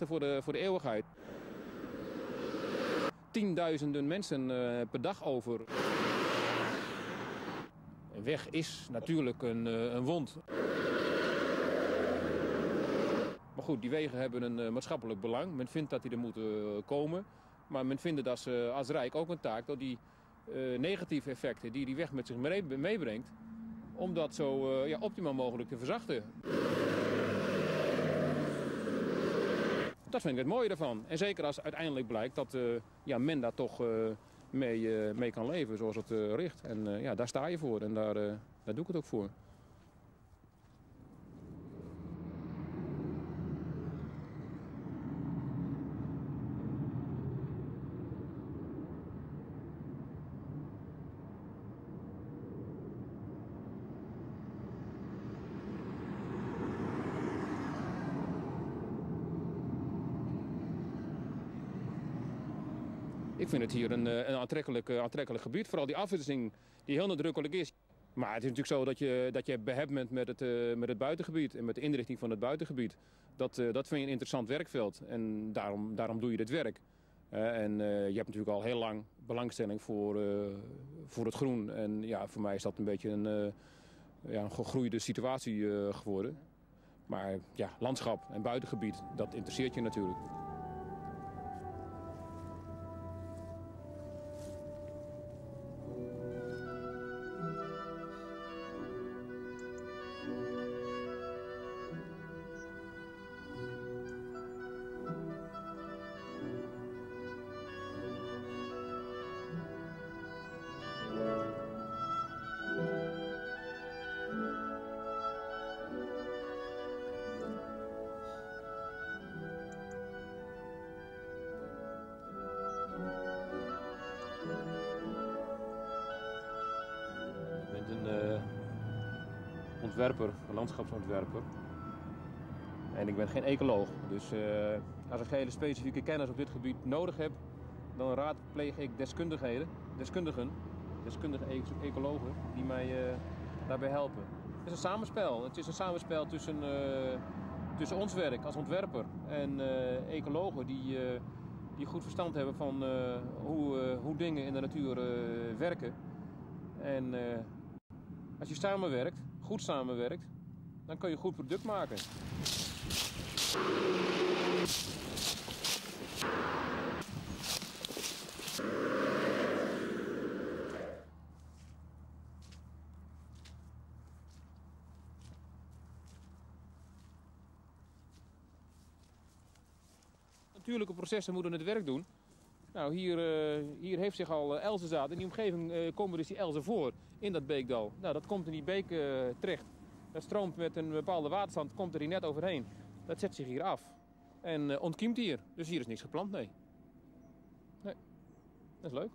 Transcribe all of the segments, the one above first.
voor de eeuwigheid. Tienduizenden mensen per dag over. Een weg is natuurlijk een wond. Maar goed, die wegen hebben een maatschappelijk belang. Men vindt dat die er moeten komen. Maar men vindt dat ze als Rijk ook een taak dat die negatieve effecten die weg met zich meebrengt, om dat zo optimaal mogelijk te verzachten. Dat vind ik het mooie ervan. En zeker als uiteindelijk blijkt dat men daar toch mee kan leven zoals het richt. En daar sta je voor en daar doe ik het ook voor. Ik vind het hier een aantrekkelijk gebied. Vooral die afwisseling die heel nadrukkelijk is. Maar het is natuurlijk zo dat je behept bent met het buitengebied en met de inrichting van het buitengebied. Dat vind je een interessant werkveld en daarom doe je dit werk. En je hebt natuurlijk al heel lang belangstelling voor het groen. En ja, voor mij is dat een beetje een gegroeide situatie geworden. Maar ja, landschap en buitengebied, dat interesseert je natuurlijk. Een landschapsontwerper. En ik ben geen ecoloog. Dus als ik hele specifieke kennis op dit gebied nodig heb, dan raadpleeg ik deskundige ecologen die mij daarbij helpen. Het is een samenspel. Het is een samenspel tussen ons werk als ontwerper en ecologen die goed verstand hebben van hoe dingen in de natuur werken. En als je samenwerkt, goed samenwerkt, dan kun je een goed product maken. Natuurlijke processen moeten het werk doen. Nou, hier heeft zich al elzenzaad. In die omgeving komen dus die elzen voor in dat beekdal. Nou, dat komt in die beek terecht. Dat stroomt met een bepaalde waterstand, komt er hier net overheen. Dat zet zich hier af en ontkiemt hier. Dus hier is niks geplant, nee. Nee, dat is leuk.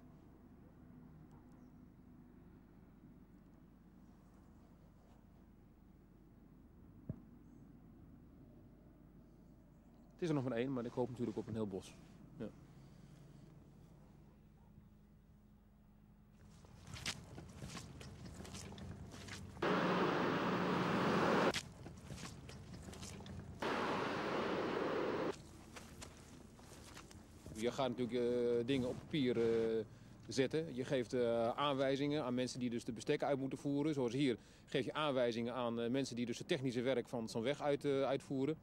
Het is er nog maar één, maar ik hoop natuurlijk op een heel bos. Ja. Je gaat natuurlijk dingen op papier zetten. Je geeft aanwijzingen aan mensen die dus de bestekken uit moeten voeren. Zoals hier geef je aanwijzingen aan mensen die dus het technische werk van zo'n weg uitvoeren.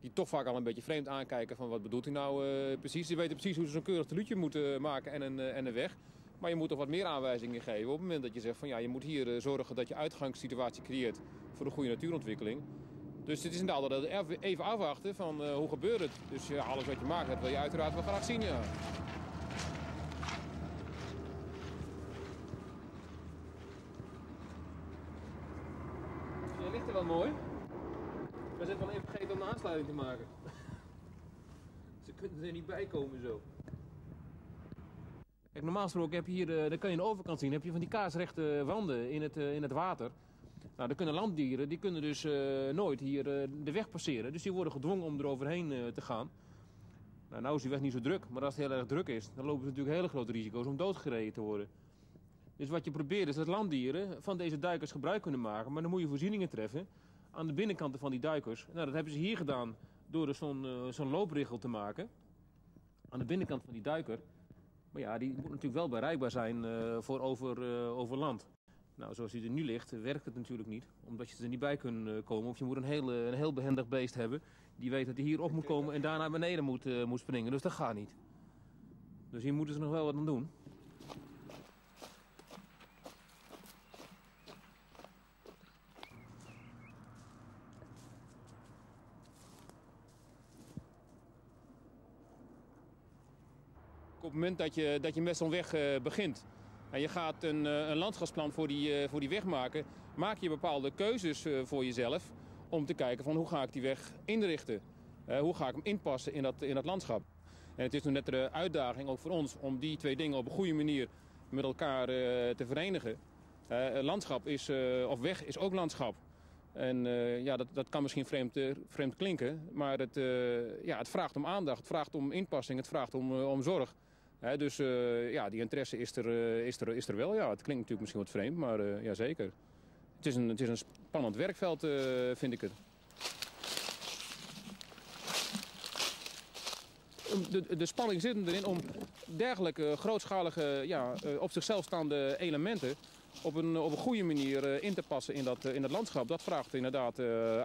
Die toch vaak al een beetje vreemd aankijken van wat bedoelt hij nou precies. Ze weten precies hoe ze zo'n keurig teluutje moeten maken en een weg. Maar je moet toch wat meer aanwijzingen geven. Op het moment dat je zegt van ja, je moet hier zorgen dat je uitgangssituatie creëert voor een goede natuurontwikkeling. Dus het is inderdaad dat even afwachten van hoe gebeurt het. Dus alles wat je maakt, dat wil je uiteraard wel graag zien, ja. Je ligt er wel mooi. We zijn wel even vergeten om de aansluiting te maken. Ze kunnen er niet bij komen zo. Kijk, normaal gesproken heb je hier, dan kan je aan de overkant zien, heb je van die kaarsrechte wanden in het water. Nou, dan kunnen landdieren, die kunnen dus nooit hier de weg passeren. Dus die worden gedwongen om eroverheen te gaan. Nou is die weg niet zo druk, maar als het heel erg druk is, dan lopen ze natuurlijk hele grote risico's om doodgereden te worden. Dus wat je probeert is dat landdieren van deze duikers gebruik kunnen maken. Maar dan moet je voorzieningen treffen aan de binnenkanten van die duikers. Nou, dat hebben ze hier gedaan door dus zo'n loopriggel te maken aan de binnenkant van die duiker. Maar ja, die moet natuurlijk wel bereikbaar zijn voor over land. Nou, zoals die er nu ligt, werkt het natuurlijk niet, omdat je er niet bij kunt komen. Of je moet een heel behendig beest hebben die weet dat hij hier op moet komen en daarna naar beneden moet springen. Dus dat gaat niet. Dus hier moeten ze nog wel wat aan doen. Op het moment dat je met zo'n weg begint en je gaat een landschapsplan voor die weg maken, maak je bepaalde keuzes voor jezelf om te kijken van hoe ga ik die weg inrichten. Hoe ga ik hem inpassen in dat landschap. En het is nu net de uitdaging ook voor ons om die twee dingen op een goede manier met elkaar te verenigen. Landschap of weg is ook landschap. En ja, dat kan misschien vreemd klinken, maar het vraagt om aandacht, het vraagt om inpassing, het vraagt om zorg. Dus ja, die interesse is er wel. Ja, het klinkt natuurlijk misschien wat vreemd, maar ja, zeker. Het is een spannend werkveld, vind ik het. De spanning zit erin om dergelijke grootschalige, op zichzelf staande elementen op een goede manier in te passen in dat landschap. Dat vraagt inderdaad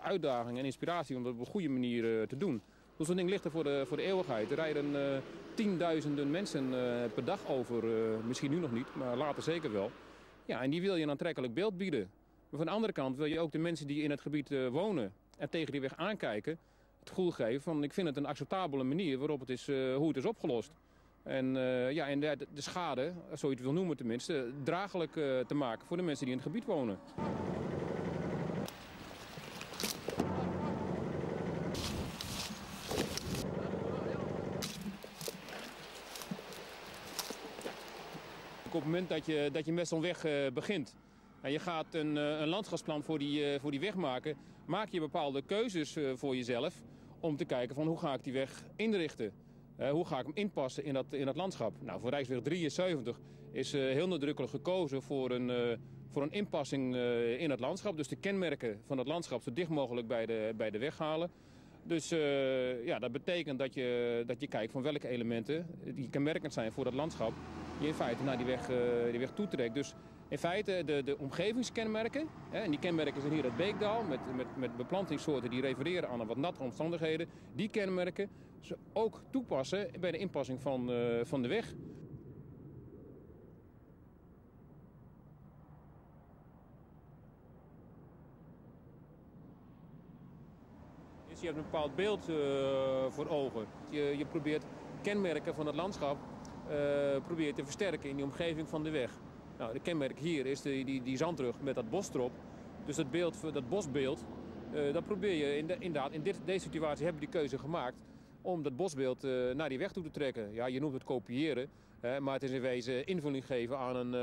uitdaging en inspiratie om dat op een goede manier te doen. Dus zo'n ding ligt er voor de eeuwigheid. Er rijden tienduizenden mensen per dag over, misschien nu nog niet, maar later zeker wel. Ja, en die wil je een aantrekkelijk beeld bieden. Maar van de andere kant wil je ook de mensen die in het gebied wonen en tegen die weg aankijken het gevoel geven van ik vind het een acceptabele manier waarop het is, hoe het is opgelost. En de schade, zo je het wil noemen tenminste, draaglijk te maken voor de mensen die in het gebied wonen. Op het moment dat je met zo'n weg begint en je gaat een landschapsplan voor die weg maken, maak je bepaalde keuzes voor jezelf om te kijken van hoe ga ik die weg inrichten. Hoe ga ik hem inpassen in dat landschap? Nou, voor Rijksweg 73 is heel nadrukkelijk gekozen voor een inpassing in het landschap. Dus de kenmerken van het landschap zo dicht mogelijk bij de weg halen. Dus dat betekent dat je kijkt van welke elementen die kenmerkend zijn voor dat landschap je in feite naar die weg toetrekt. Dus in feite de omgevingskenmerken, en die kenmerken zijn hier het Beekdal met beplantingssoorten die refereren aan wat natte omstandigheden. Die kenmerken ze ook toepassen bij de inpassing van de weg. Dus je hebt een bepaald beeld voor ogen. Je probeert kenmerken van het landschap te versterken in die omgeving van de weg. Nou, de kenmerk hier is die zandrug met dat bos erop. Dus dat bosbeeld, dat probeer je inderdaad, in deze situatie hebben we die keuze gemaakt om dat bosbeeld naar die weg toe te trekken. Ja, je noemt het kopiëren, maar het is in wezen invulling geven aan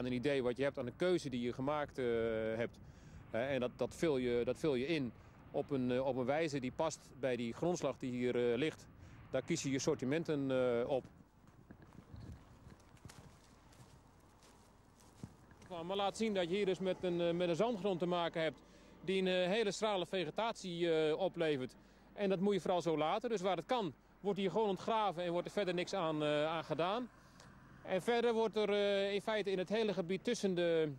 een idee wat je hebt, aan een keuze die je gemaakt hebt. En dat vul je in op een wijze die past bij die grondslag die hier ligt. Daar kies je sortimenten op. Maar laat zien dat je hier dus met een zandgrond te maken hebt die een hele schrale vegetatie oplevert. En dat moet je vooral zo laten. Dus waar het kan, wordt hier gewoon ontgraven en wordt er verder niks aan gedaan. En verder wordt er in feite in het hele gebied tussen de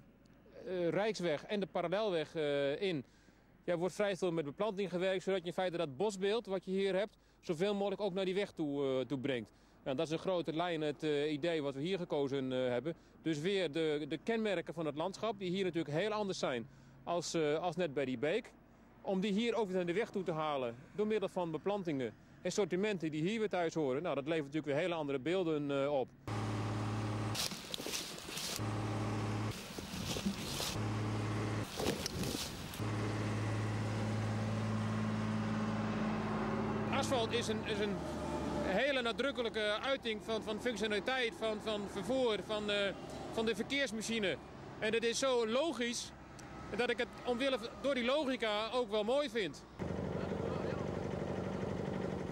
Rijksweg en de parallelweg wordt vrij veel met beplanting gewerkt, zodat je in feite dat bosbeeld wat je hier hebt zoveel mogelijk ook naar die weg toe brengt. Nou, dat is een grote lijn het idee wat we hier gekozen hebben. Dus weer de kenmerken van het landschap, die hier natuurlijk heel anders zijn als net bij die beek. Om die hier ook weer naar de weg toe te halen door middel van beplantingen en sortimenten die hier weer thuis horen. Nou, dat levert natuurlijk weer hele andere beelden op. Asfalt is een hele nadrukkelijke uiting van functionaliteit, van vervoer, van de verkeersmachine. En het is zo logisch dat ik het door die logica ook wel mooi vind.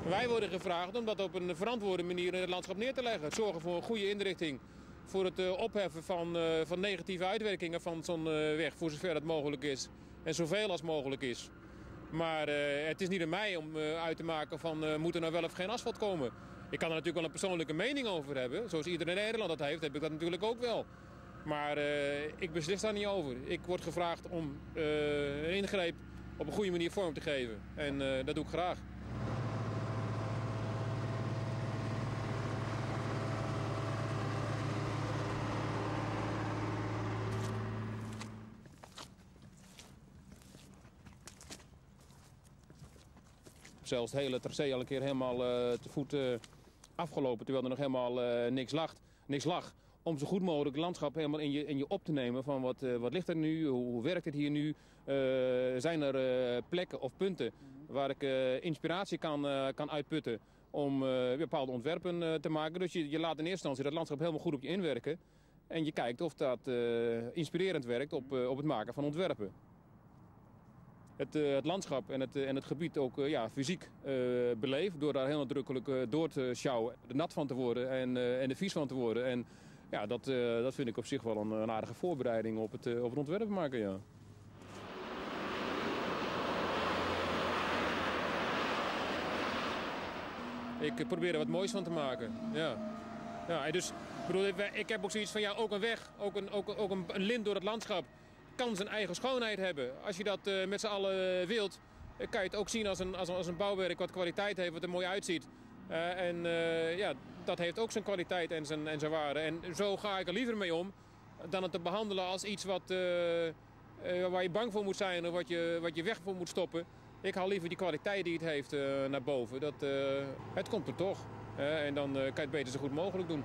Wij worden gevraagd om dat op een verantwoorde manier in het landschap neer te leggen. Het zorgen voor een goede inrichting, voor het opheffen van negatieve uitwerkingen van zo'n weg, voor zover dat mogelijk is. En zoveel als mogelijk is. Maar het is niet aan mij om uit te maken van moet er nou wel of geen asfalt komen. Ik kan er natuurlijk wel een persoonlijke mening over hebben. Zoals iedereen in Nederland dat heeft, heb ik dat natuurlijk ook wel. Maar ik beslis daar niet over. Ik word gevraagd om een ingreep op een goede manier vorm te geven. En dat doe ik graag. Zelfs het hele tracé al een keer helemaal te voet afgelopen, terwijl er nog helemaal niks lag. Om zo goed mogelijk het landschap helemaal in je op te nemen van wat ligt er nu, hoe werkt het hier nu. Zijn er plekken of punten waar ik inspiratie kan uitputten om bepaalde ontwerpen te maken. Dus je laat in eerste instantie dat landschap helemaal goed op je inwerken. En je kijkt of dat inspirerend werkt op het maken van ontwerpen. Het landschap en het gebied ook fysiek beleefd door daar heel nadrukkelijk door te sjouwen. Er nat van te worden en er vies van te worden. En ja, dat vind ik op zich wel een aardige voorbereiding op het ontwerp maken, ja. Ik probeer er wat moois van te maken, ja. Ja, en dus, ik heb ook zoiets van, ja, ook een weg, ook een lint door het landschap kan zijn eigen schoonheid hebben. Als je dat met z'n allen wilt, kan je het ook zien als een bouwwerk wat kwaliteit heeft, wat er mooi uitziet. Ja, dat heeft ook zijn kwaliteit en zijn waarde. En zo ga ik er liever mee om dan het te behandelen als iets waar je bang voor moet zijn of wat je weg voor moet stoppen. Ik haal liever die kwaliteit die het heeft naar boven. Het komt er toch. En dan kan je het beter zo goed mogelijk doen.